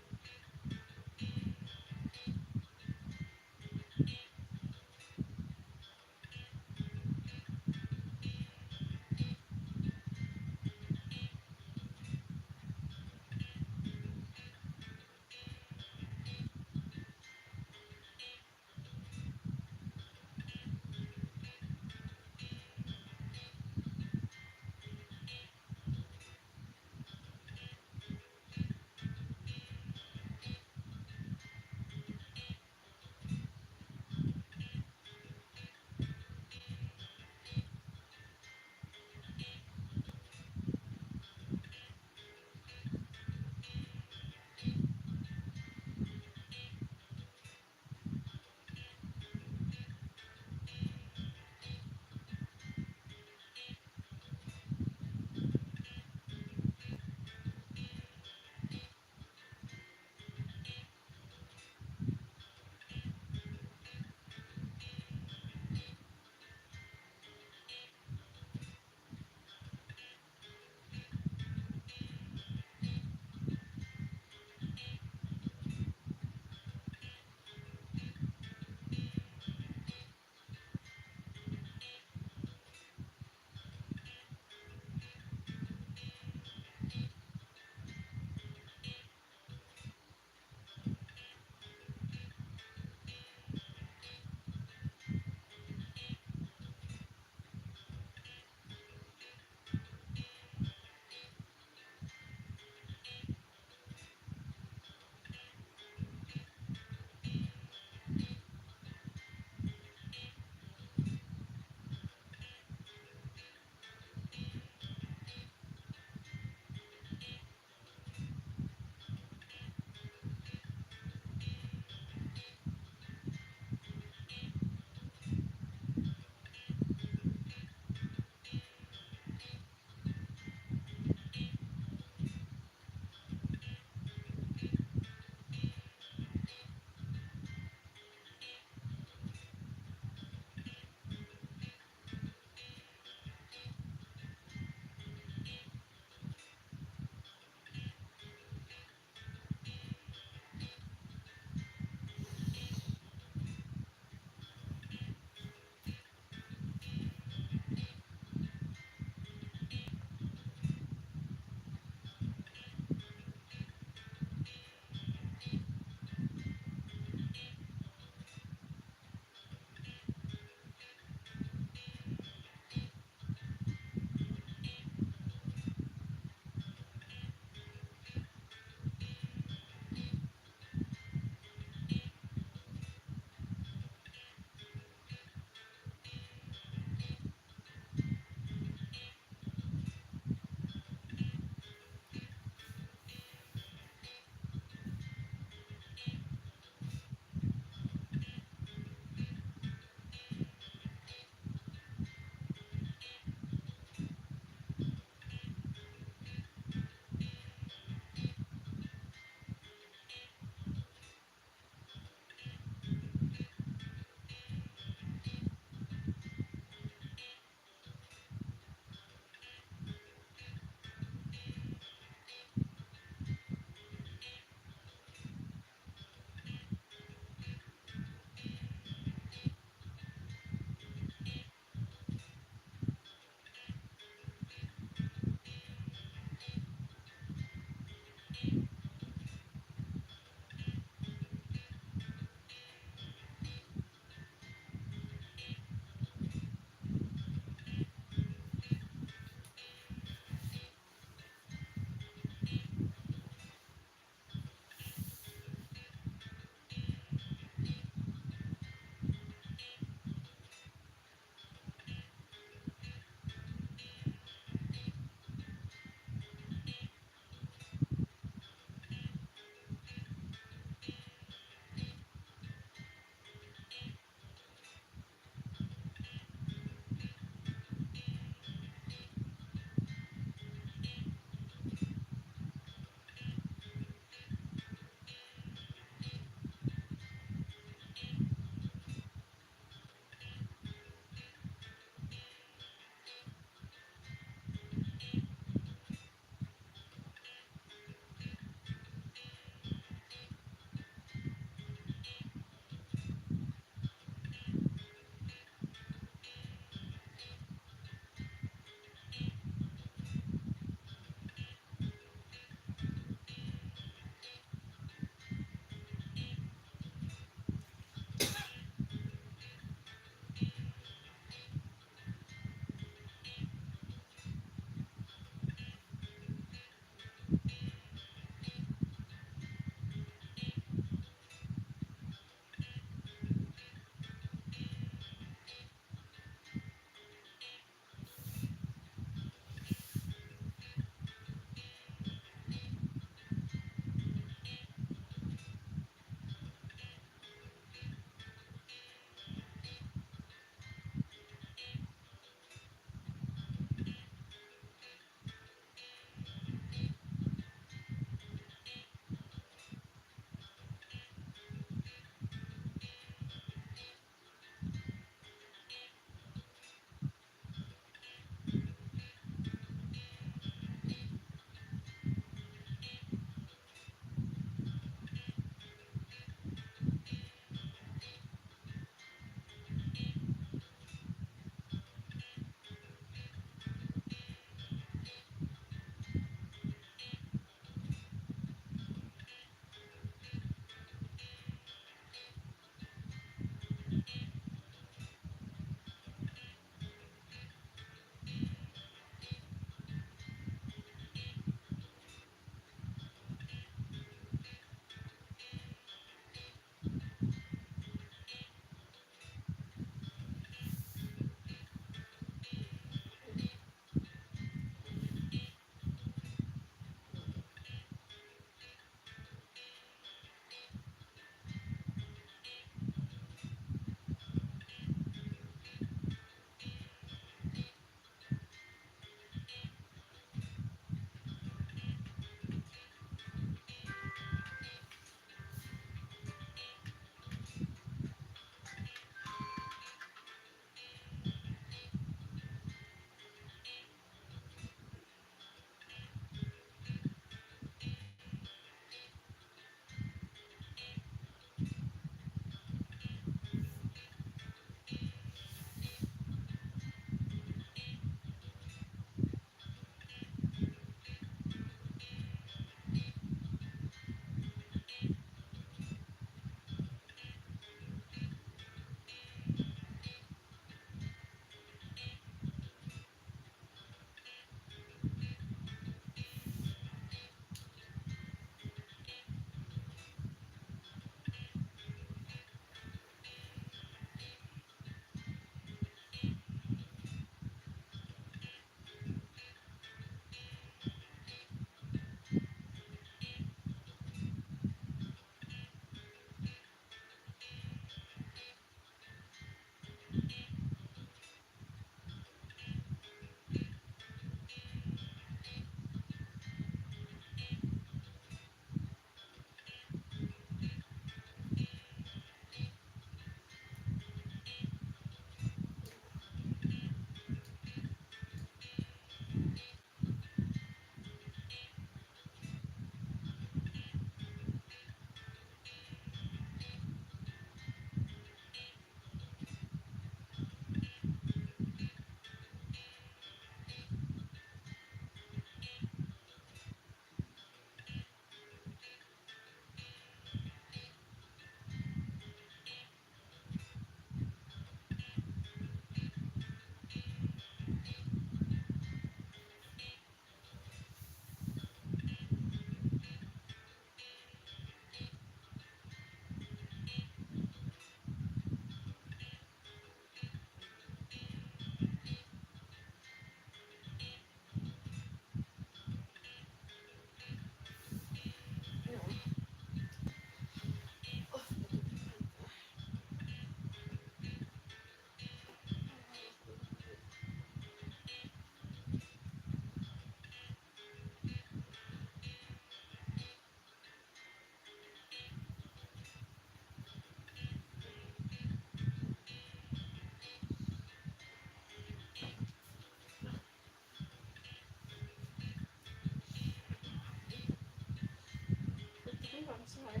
Speaker 1: ketiduran saya.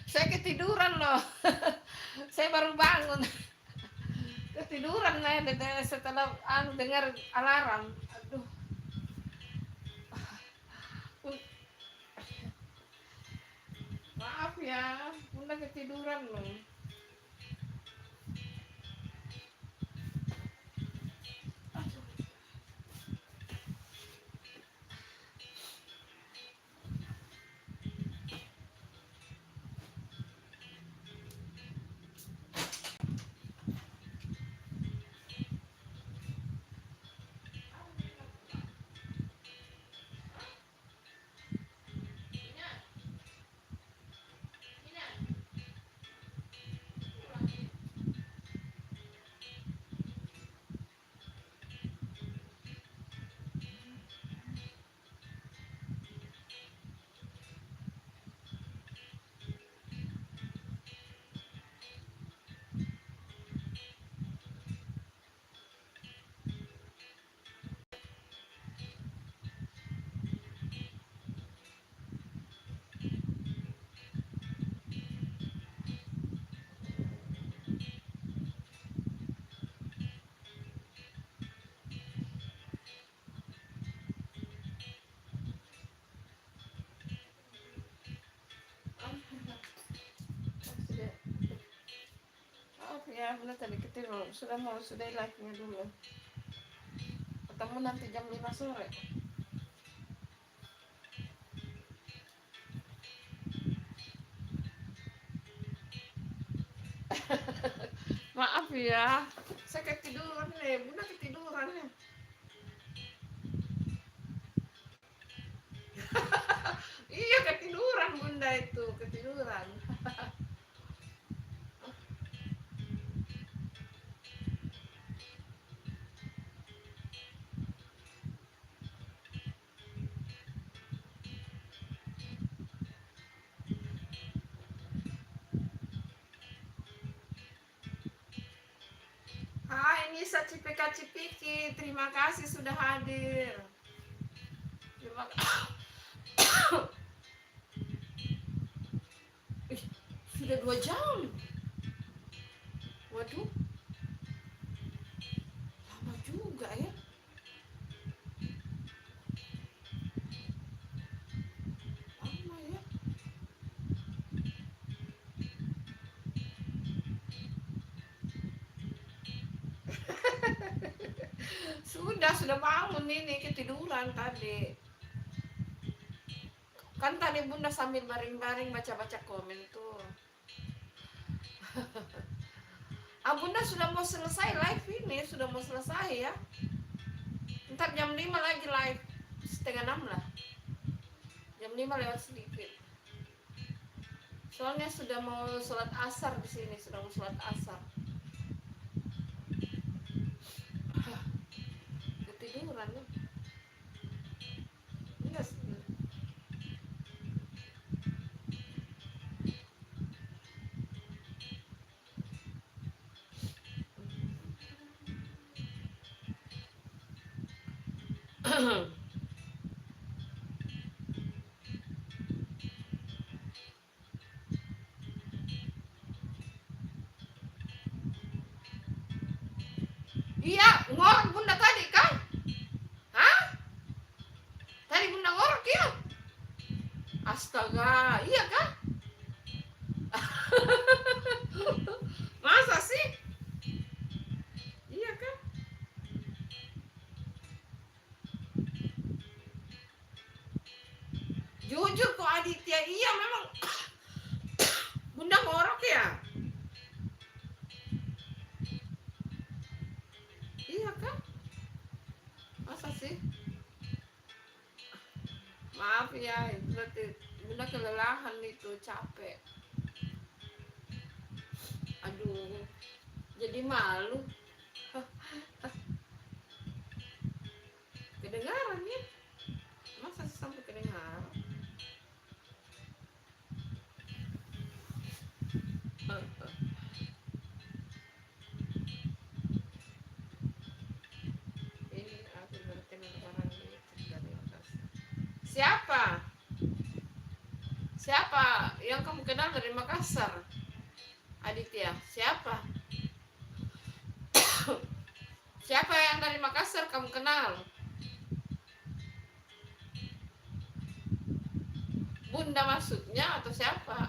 Speaker 1: Saya ketiduran loh. Saya baru bangun. Ketiduran setelah dengar alarm. Aduh. Maaf ya, Bunda ketiduran loh. Maaf ya, Bunda tadi ketidur. Sudah live-nya dulu. Ketemu nanti jam 5 sore. Maaf ya, saya ketiduran nih. Bunda ketiduran nih. Iya ketiduran Bunda itu, ketiduran. Hai Nisa Cipika Cipiki, terima kasih sudah hadir. Terima kasih. Sudah 2 jam. Waduh, lama juga ya. Lama ya. Sudah bangun ini, ketiduran tadi. Kan tadi Bunda sambil baring-baring baca-baca komen tuh. Bunda sudah mau selesai live ini, sudah mau selesai ya. Ntar jam 5 lagi live, setengah 6 lah. Jam 5 lewat sedikit. Soalnya sudah mau sholat asar di sini, sudah mau sholat asar. Ketiduran ya. Enggak sih. Iya, ngorok Bunda tadi kan? Hah? Tadi Bunda ngorok ya? Astaga, iya kan? Masa sih? Iya kan? Jujur kok Aditya, iya memang Bunda ngorok ya? Iya kan? Masa sih? Maaf ya, berarti Bunda kelelahan itu, capek. Aduh, jadi malu. Kedengaran ya? Masa sih sampai kedengaran? Siapa? Siapa yang kamu kenal dari Makassar? Aditya, siapa? Siapa yang dari Makassar kamu kenal? Bunda maksudnya atau siapa?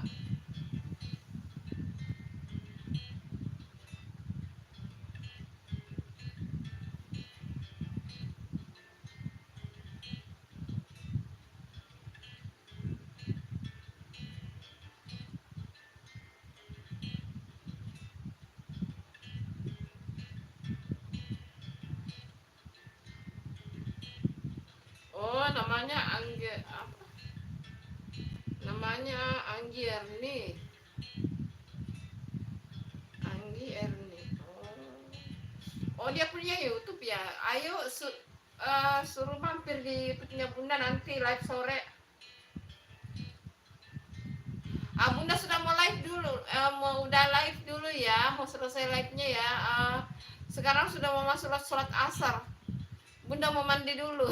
Speaker 1: Oh, namanya Angge apa? Namanya Anggi Erni. Anggi Erni. Oh. Oh, dia punya YouTube ya. Ayo suruh mampir di YouTube-nya Bunda nanti live sore. Bunda sudah mau live dulu. Mau udah live dulu ya. Mau selesai live-nya ya. Sekarang sudah mau masuk sholat asar. Bunda mau mandi dulu.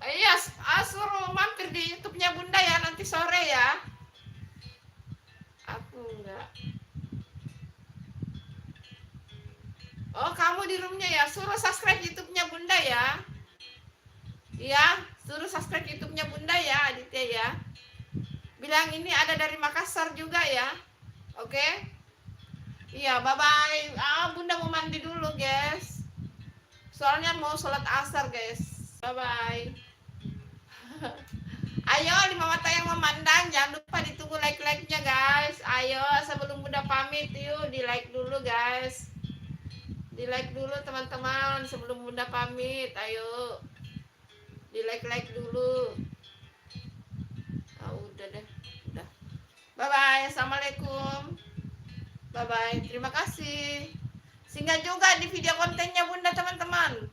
Speaker 1: Iya, suruh mampir di YouTube-nya Bunda ya nanti sore ya. Aku enggak. Oh, kamu di roomnya ya. Suruh subscribe YouTube-nya Bunda ya. Iya, suruh subscribe YouTube-nya Bunda ya, Aditya ya. Bilang ini ada dari Makassar juga ya. Oke? Iya, bye-bye. Bunda mau mandi dulu, guys. Soalnya mau sholat asar, guys. Bye-bye. Ayo, 5 mata yang memandang. Jangan lupa ditunggu like-like-nya, guys. Ayo, sebelum Bunda pamit, yuk di-like dulu, guys. Di-like dulu, teman-teman. Sebelum Bunda pamit, ayo. Di-like dulu. Udah deh. Udah. Bye-bye. Assalamualaikum. Bye-bye. Terima kasih. Singgah juga di video kontennya Bunda, teman-teman.